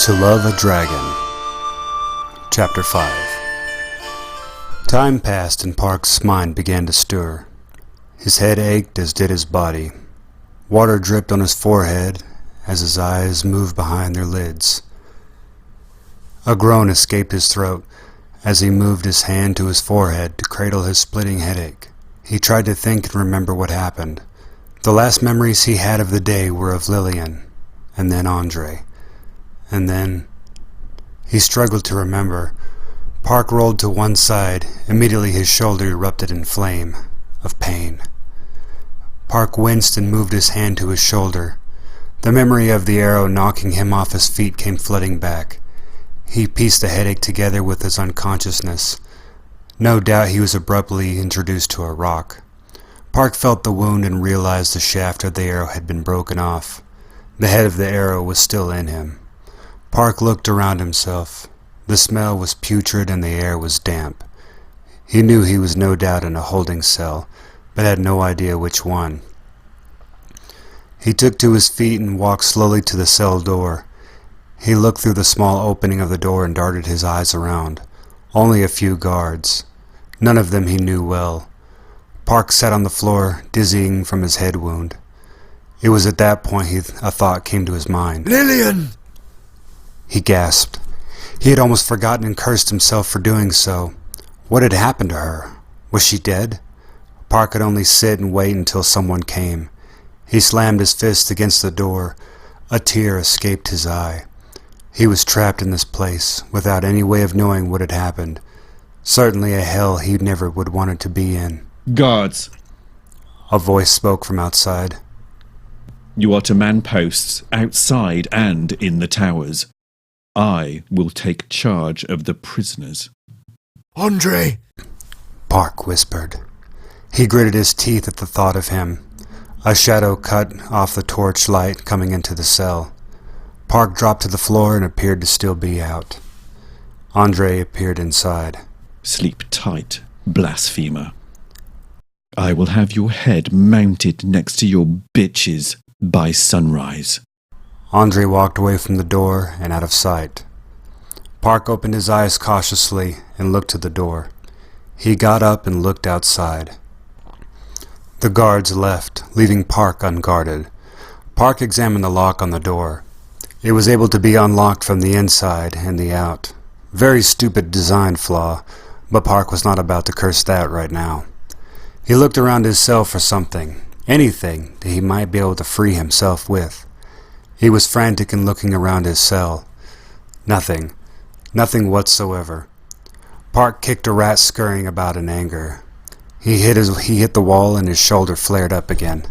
To Love a Dragon. Chapter 5. Time passed and Park's mind began to stir. His head ached as did his body. Water dripped on his forehead as his eyes moved behind their lids. A groan escaped his throat as he moved his hand to his forehead to cradle his splitting headache. He tried to think and remember what happened. The last memories he had of the day were of Lillian, and then Andre. And then he struggled to remember. Park rolled to one side. Immediately his shoulder erupted in flame of pain. Park winced and moved his hand to his shoulder. The memory of the arrow knocking him off his feet came flooding back. He pieced the headache together with his unconsciousness. No doubt he was abruptly introduced to a rock. Park felt the wound and realized the shaft of the arrow had been broken off. The head of the arrow was still in him. Park looked around himself. The smell was putrid and the air was damp. He knew he was no doubt in a holding cell, but had no idea which one. He took to his feet and walked slowly to the cell door. He looked through the small opening of the door and darted his eyes around. Only a few guards. None of them he knew well. Park sat on the floor, dizzying from his head wound. It was at that point a thought came to his mind. Lillian! He gasped. He had almost forgotten and cursed himself for doing so. What had happened to her? Was she dead? Park could only sit and wait until someone came. He slammed his fist against the door. A tear escaped his eye. He was trapped in this place, without any way of knowing what had happened. Certainly a hell he never would want it to be in. Guards! A voice spoke from outside. You are to man posts outside and in the towers. I will take charge of the prisoners. Andre! Park whispered. He gritted his teeth at the thought of him. A shadow cut off the torch light coming into the cell. Park dropped to the floor and appeared to still be out. Andre appeared inside. Sleep tight, blasphemer. I will have your head mounted next to your bitches by sunrise. Andre walked away from the door and out of sight. Park opened his eyes cautiously and looked to the door. He got up and looked outside. The guards left, leaving Park unguarded. Park examined the lock on the door. It was able to be unlocked from the inside and the out. Very stupid design flaw, but Park was not about to curse that right now. He looked around his cell for something, anything that he might be able to free himself with. He was frantic in looking around his cell. Nothing. Nothing whatsoever. Park kicked a rat scurrying about in anger. He hit the wall and his shoulder flared up again.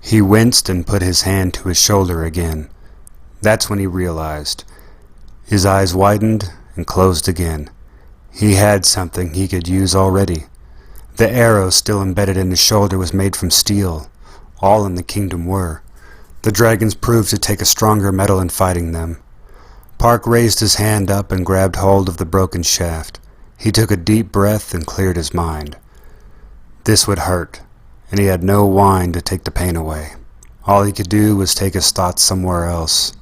He winced and put his hand to his shoulder again. That's when he realized. His eyes widened and closed again. He had something he could use already. The arrow still embedded in his shoulder was made from steel. All in the kingdom were. The dragons proved to take a stronger metal in fighting them. Park raised his hand up and grabbed hold of the broken shaft. He took a deep breath and cleared his mind. This would hurt, and he had no wine to take the pain away. All he could do was take his thoughts somewhere else.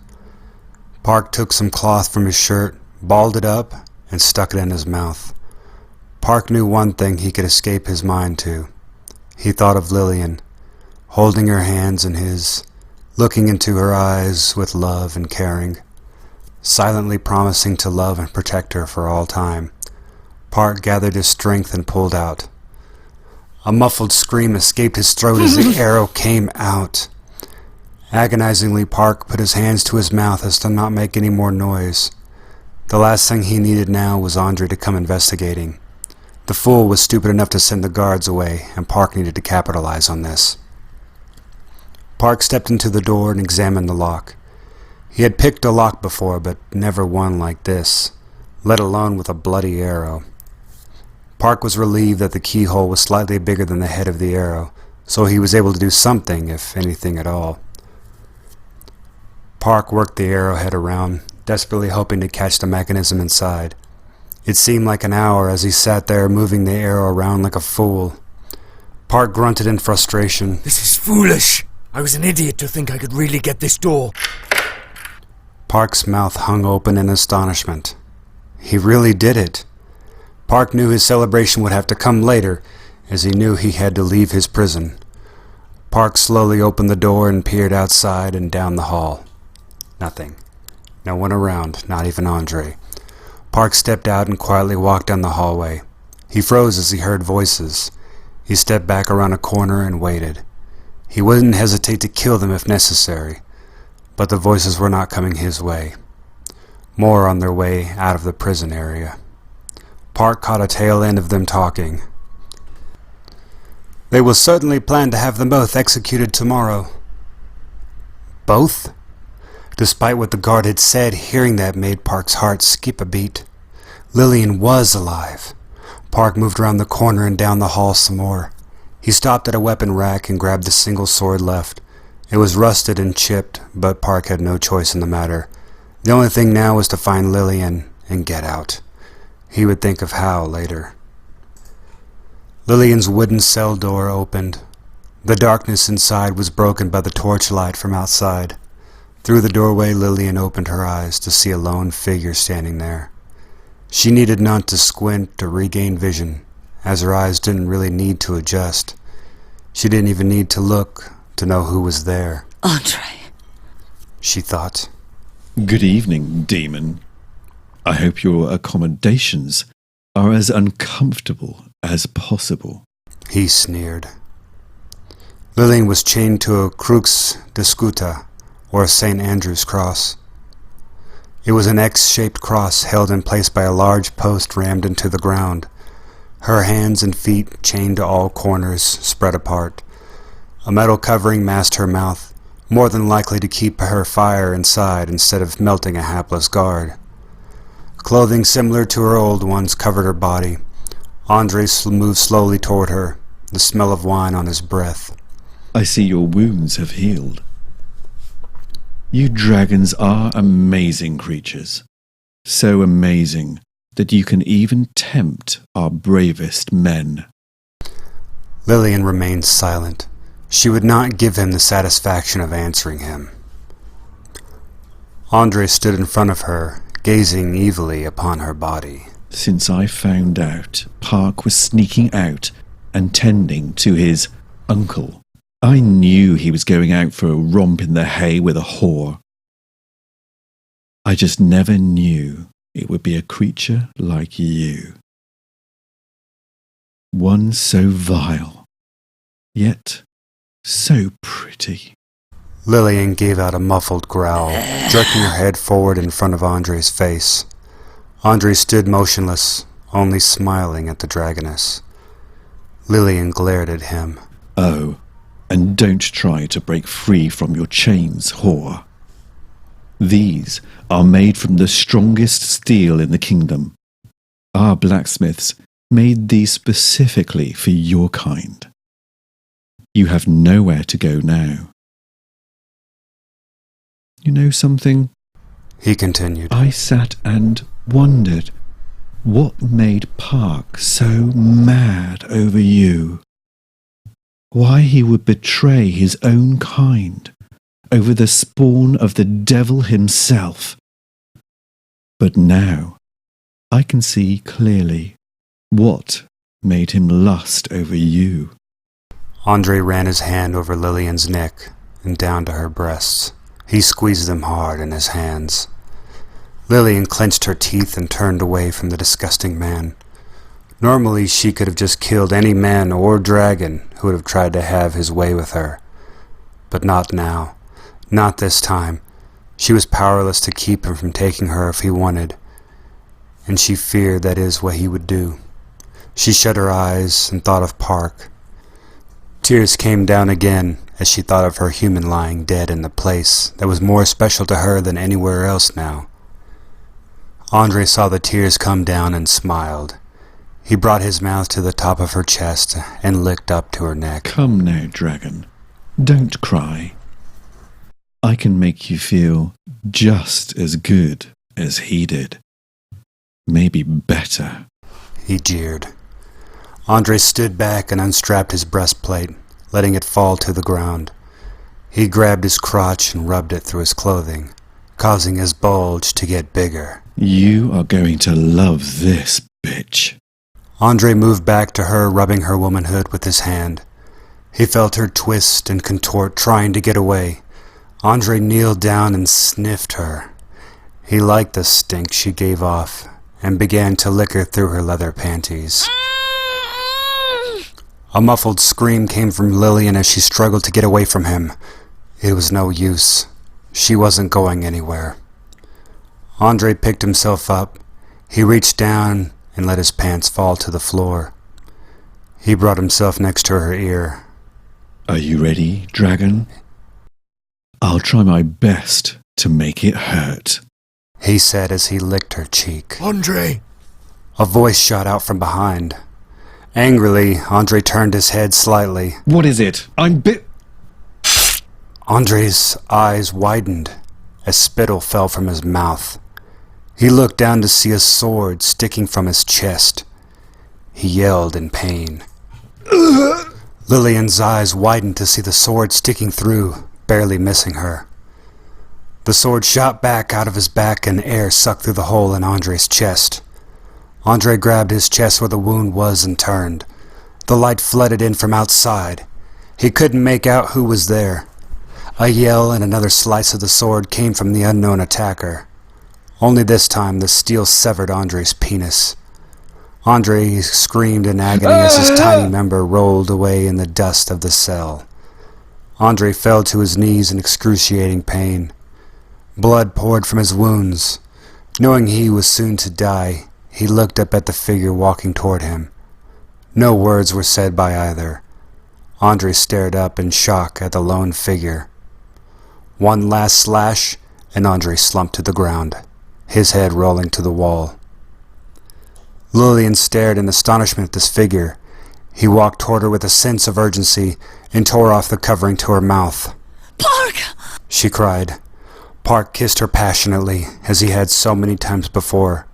Park took some cloth from his shirt, balled it up, and stuck it in his mouth. Park knew one thing he could escape his mind to. He thought of Lillian, holding her hands in his, looking into her eyes with love and caring, silently promising to love and protect her for all time. Park gathered his strength and pulled out. A muffled scream escaped his throat as the arrow came out. Agonizingly, Park put his hands to his mouth as to not make any more noise. The last thing he needed now was Andre to come investigating. The fool was stupid enough to send the guards away, and Park needed to capitalize on this. Park stepped into the door and examined the lock. He had picked a lock before, but never one like this, let alone with a bloody arrow. Park was relieved that the keyhole was slightly bigger than the head of the arrow, so he was able to do something, if anything at all. Park worked the arrowhead around, desperately hoping to catch the mechanism inside. It seemed like an hour as he sat there moving the arrow around like a fool. Park grunted in frustration. This is foolish. I was an idiot to think I could really get this door. Park's mouth hung open in astonishment. He really did it. Park knew his celebration would have to come later, as he knew he had to leave his prison. Park slowly opened the door and peered outside and down the hall. Nothing. No one around, not even Andre. Park stepped out and quietly walked down the hallway. He froze as he heard voices. He stepped back around a corner and waited. He wouldn't hesitate to kill them if necessary, but the voices were not coming his way. More on their way out of the prison area. Park caught a tail end of them talking. They will certainly plan to have them both executed tomorrow. Both? Despite what the guard had said, hearing that made Park's heart skip a beat. Lillian was alive. Park moved around the corner and down the hall some more. He stopped at a weapon rack and grabbed the single sword left. It was rusted and chipped, but Park had no choice in the matter. The only thing now was to find Lillian and get out. He would think of how later. Lillian's wooden cell door opened. The darkness inside was broken by the torchlight from outside. Through the doorway, Lillian opened her eyes to see a lone figure standing there. She needed not to squint to regain vision, as her eyes didn't really need to adjust. She didn't even need to look to know who was there. Andre, She thought. Good evening, demon. I hope your accommodations are as uncomfortable as possible. He sneered. Lillian was chained to a crux discuta, or a St. Andrew's cross. It was an X-shaped cross held in place by a large post rammed into the ground. Her hands and feet chained to all corners, spread apart. A metal covering masked her mouth, more than likely to keep her fire inside instead of melting a hapless guard. Clothing similar to her old ones covered her body. Andre moved slowly toward her, the smell of wine on his breath. I see your wounds have healed. You dragons are amazing creatures. So amazing that you can even tempt our bravest men. Lillian remained silent. She would not give him the satisfaction of answering him. Andre stood in front of her, gazing evilly upon her body. Since I found out Park was sneaking out and tending to his uncle, I knew he was going out for a romp in the hay with a whore. I just never knew it would be a creature like you. One so vile, yet so pretty. Lillian gave out a muffled growl, jerking her head forward in front of Andre's face. Andre stood motionless, only smiling at the dragoness. Lillian glared at him. Oh, and don't try to break free from your chains, whore. These are made from the strongest steel in the kingdom. Our blacksmiths made these specifically for your kind. You have nowhere to go now. You know something? He continued. I sat and wondered what made Park so mad over you. Why he would betray his own kind over the spawn of the devil himself. But now I can see clearly what made him lust over you. Andre ran his hand over Lillian's neck and down to her breasts. He squeezed them hard in his hands. Lillian clenched her teeth and turned away from the disgusting man. Normally she could have just killed any man or dragon who would have tried to have his way with her. But not now. Not this time. She was powerless to keep him from taking her if he wanted, and she feared that is what he would do. She shut her eyes and thought of Park. Tears came down again as she thought of her human lying dead in the place that was more special to her than anywhere else now. Andre saw the tears come down and smiled. He brought his mouth to the top of her chest and licked up to her neck. Come now, dragon. Don't cry. I can make you feel just as good as he did. Maybe better. He jeered. Andre stood back and unstrapped his breastplate, letting it fall to the ground. He grabbed his crotch and rubbed it through his clothing, causing his bulge to get bigger. You are going to love this, bitch. Andre moved back to her, rubbing her womanhood with his hand. He felt her twist and contort, trying to get away. Andre kneeled down and sniffed her. He liked the stink she gave off and began to lick her through her leather panties. A muffled scream came from Lillian as she struggled to get away from him. It was no use. She wasn't going anywhere. Andre picked himself up. He reached down and let his pants fall to the floor. He brought himself next to her ear. Are you ready, dragon? I'll try my best to make it hurt, he said as he licked her cheek. Andre! A voice shot out from behind. Angrily, Andre turned his head slightly. What is it? I'm bit... Andre's eyes widened as spittle fell from his mouth. He looked down to see a sword sticking from his chest. He yelled in pain. Lillian's eyes widened to see the sword sticking through, barely missing her. The sword shot back out of his back and air sucked through the hole in Andre's chest. Andre grabbed his chest where the wound was and turned. The light flooded in from outside. He couldn't make out who was there. A yell and another slice of the sword came from the unknown attacker. Only this time the steel severed Andre's penis. Andre screamed in agony as his tiny member rolled away in the dust of the cell. Andre fell to his knees in excruciating pain. Blood poured from his wounds. Knowing he was soon to die, he looked up at the figure walking toward him. No words were said by either. Andre stared up in shock at the lone figure. One last slash, and Andre slumped to the ground, his head rolling to the wall. Lillian stared in astonishment at this figure. He walked toward her with a sense of urgency and tore off the covering to her mouth. Park! She cried. Park kissed her passionately, as he had so many times before.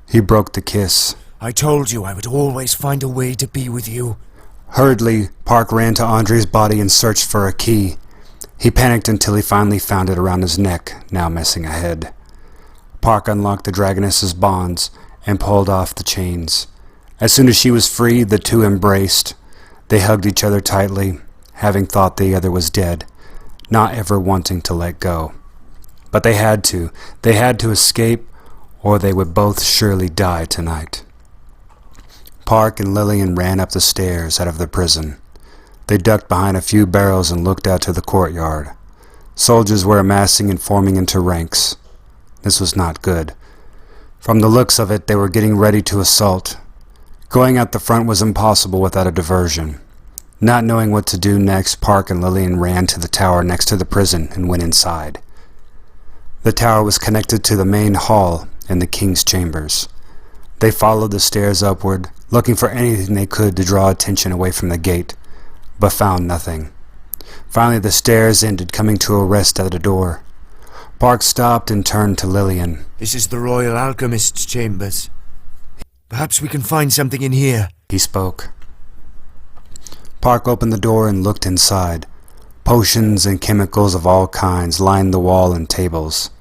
He broke the kiss. I told you I would always find a way to be with you. Hurriedly, Park ran to Andre's body and searched for a key. He panicked until he finally found it around his neck, now missing a head. Park unlocked the dragoness's bonds and pulled off the chains. As soon as she was free, the two embraced. They hugged each other tightly, having thought the other was dead, not ever wanting to let go. But they had to. They had to escape, or they would both surely die tonight. Park and Lillian ran up the stairs out of the prison. They ducked behind a few barrels and looked out to the courtyard. Soldiers were amassing and forming into ranks. This was not good. From the looks of it, they were getting ready to assault. Going out the front was impossible without a diversion. Not knowing what to do next, Park and Lillian ran to the tower next to the prison and went inside. The tower was connected to the main hall and the king's chambers. They followed the stairs upward, looking for anything they could to draw attention away from the gate, but found nothing. Finally, the stairs ended, coming to a rest at a door. Park stopped and turned to Lillian. This is the Royal Alchemist's chambers. Perhaps we can find something in here. He spoke. Park opened the door and looked inside. Potions and chemicals of all kinds lined the wall and tables.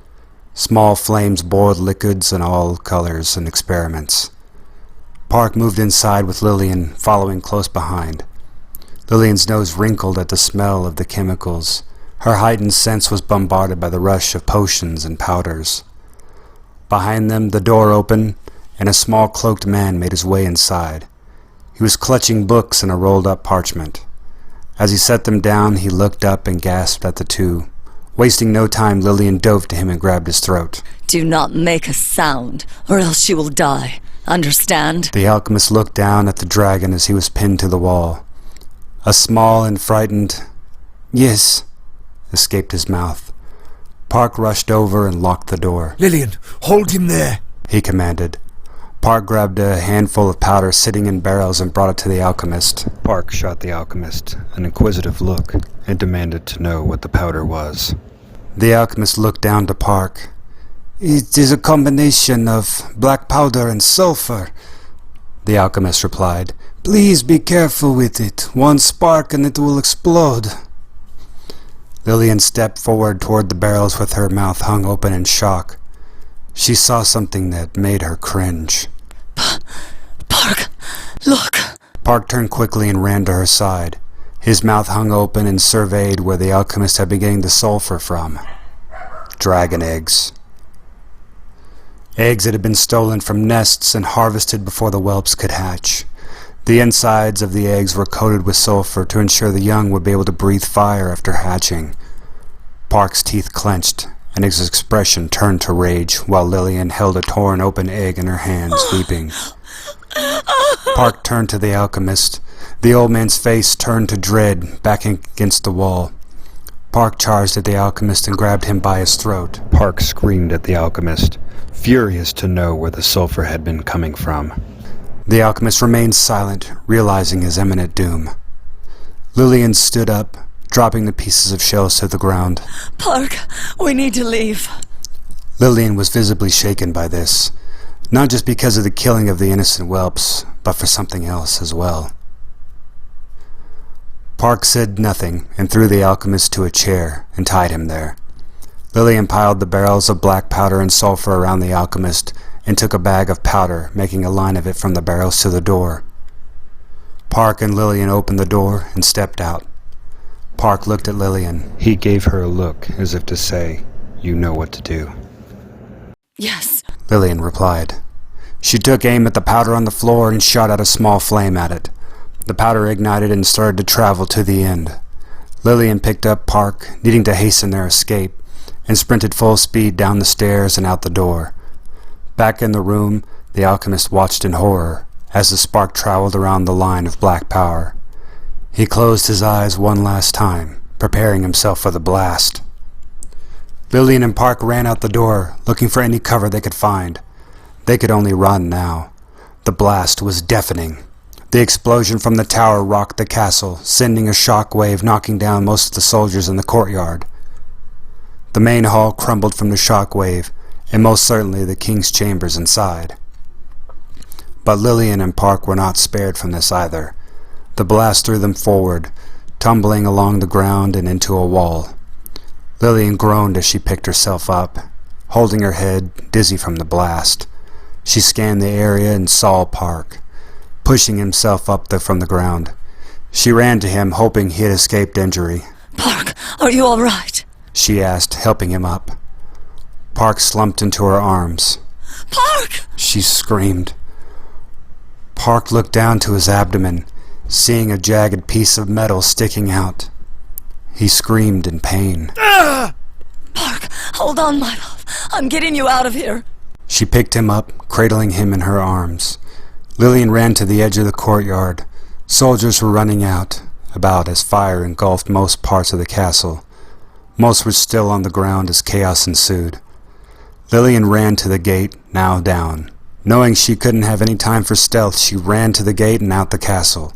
Small flames boiled liquids in all colors and experiments. Park moved inside with Lillian following close behind. Lillian's nose wrinkled at the smell of the chemicals. Her heightened sense was bombarded by the rush of potions and powders. Behind them, the door opened, and a small cloaked man made his way inside. He was clutching books and a rolled-up parchment. As he set them down, he looked up and gasped at the two. Wasting no time, Lillian dove to him and grabbed his throat. Do not make a sound, or else you will die. Understand? The alchemist looked down at the dragon as he was pinned to the wall. A small and frightened "Yes," escaped his mouth. Park rushed over and locked the door. Lillian, hold him there, he commanded. Park grabbed a handful of powder sitting in barrels and brought it to the alchemist. Park shot the alchemist an inquisitive look and demanded to know what the powder was. The alchemist looked down to Park. "It is a combination of black powder and sulfur," the alchemist replied. "Please be careful with it. One spark and it will explode." Lillian stepped forward toward the barrels with her mouth hung open in shock. She saw something that made her cringe. Park, look. Park turned quickly and ran to her side. His mouth hung open and surveyed where the alchemist had been getting the sulfur from. Dragon eggs. Eggs that had been stolen from nests and harvested before the whelps could hatch. The insides of the eggs were coated with sulfur to ensure the young would be able to breathe fire after hatching. Park's teeth clenched, and his expression turned to rage while Lillian held a torn open egg in her hands, weeping. Park turned to the alchemist. The old man's face turned to dread, backing against the wall. Park charged at the alchemist and grabbed him by his throat. Park screamed at the alchemist, furious to know where the sulfur had been coming from. The alchemist remained silent, realizing his imminent doom. Lillian stood up, dropping the pieces of shells to the ground. Park, we need to leave. Lillian was visibly shaken by this, not just because of the killing of the innocent whelps, but for something else as well. Park said nothing and threw the alchemist to a chair and tied him there. Lillian piled the barrels of black powder and sulfur around the alchemist and took a bag of powder, making a line of it from the barrels to the door. Park and Lillian opened the door and stepped out. Park looked at Lillian. He gave her a look as if to say, "You know what to do." Yes. Lillian replied. She took aim at the powder on the floor and shot out a small flame at it. The powder ignited and started to travel to the end. Lillian picked up Park, needing to hasten their escape, and sprinted full speed down the stairs and out the door. Back in the room, the alchemist watched in horror as the spark traveled around the line of black power. He closed his eyes one last time, preparing himself for the blast. Lillian and Park ran out the door, looking for any cover they could find. They could only run now. The blast was deafening. The explosion from the tower rocked the castle, sending a shock wave knocking down most of the soldiers in the courtyard. The main hall crumbled from the shock wave, and most certainly the king's chambers inside. But Lillian and Park were not spared from this either. The blast threw them forward, tumbling along the ground and into a wall. Lillian groaned as she picked herself up, holding her head, dizzy from the blast. She scanned the area and saw Park, pushing himself up from the ground. She ran to him, hoping he had escaped injury. Park, are you all right? She asked, helping him up. Park slumped into her arms. Park! She screamed. Park looked down to his abdomen, seeing a jagged piece of metal sticking out. He screamed in pain. Park, hold on, my love. I'm getting you out of here. She picked him up, cradling him in her arms. Lillian ran to the edge of the courtyard. Soldiers were running about as fire engulfed most parts of the castle. Most were still on the ground as chaos ensued. Lillian ran to the gate, now down. Knowing she couldn't have any time for stealth, she ran to the gate and out the castle.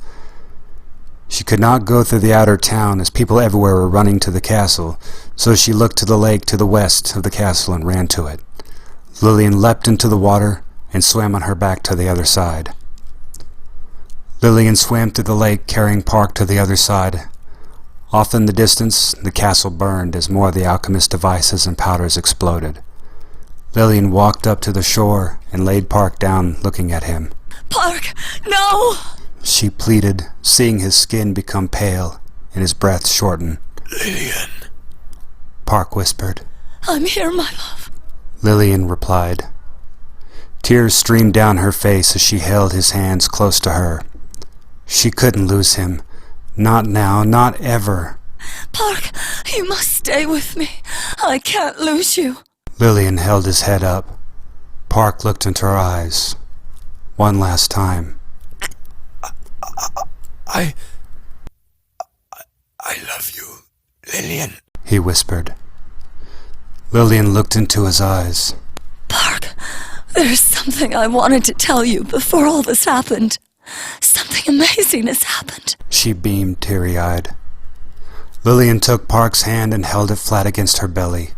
She could not go through the outer town as people everywhere were running to the castle, so she looked to the lake to the west of the castle and ran to it. Lillian leapt into the water and swam on her back to the other side. Lillian swam through the lake, carrying Park to the other side. Off in the distance, the castle burned as more of the alchemist's devices and powders exploded. Lillian walked up to the shore and laid Park down, looking at him. Park, no! She pleaded, seeing his skin become pale and his breath shorten. Lillian. Park whispered. I'm here, my love. Lillian replied. Tears streamed down her face as she held his hands close to her. She couldn't lose him. Not now, not ever. Park, you must stay with me. I can't lose you. Lillian held his head up. Park looked into her eyes. One last time. I love you, Lillian, he whispered. Lillian looked into his eyes. Park, there's something I wanted to tell you before all this happened. Something amazing has happened. She beamed, teary-eyed. Lillian took Park's hand and held it flat against her belly.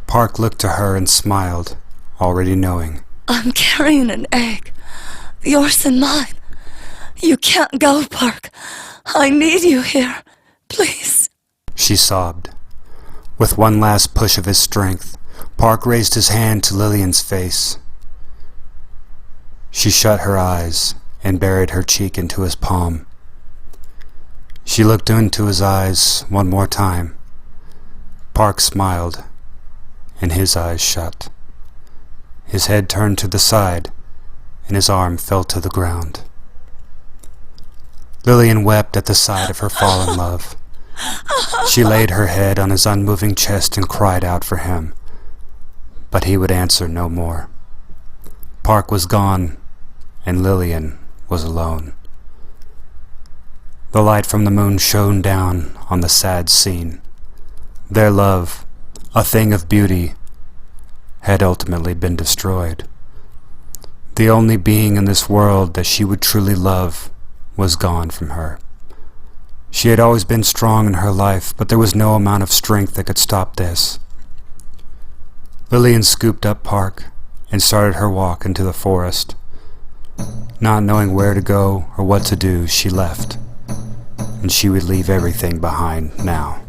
Park looked to her and smiled, already knowing. I'm carrying an egg. Yours and mine. You can't go, Park. I need you here. Please. She sobbed. With one last push of his strength, Park raised his hand to Lillian's face. She shut her eyes and buried her cheek into his palm. She looked into his eyes one more time. Park smiled, and his eyes shut. His head turned to the side, and his arm fell to the ground. Lillian wept at the sight of her fallen love. She laid her head on his unmoving chest and cried out for him, but he would answer no more. Park was gone, and Lillian was alone. The light from the moon shone down on the sad scene. Their love, a thing of beauty, had ultimately been destroyed. The only being in this world that she would truly love was gone from her. She had always been strong in her life, but there was no amount of strength that could stop this. Lillian scooped up Park and started her walk into the forest. Not knowing where to go or what to do, she left, and she would leave everything behind now.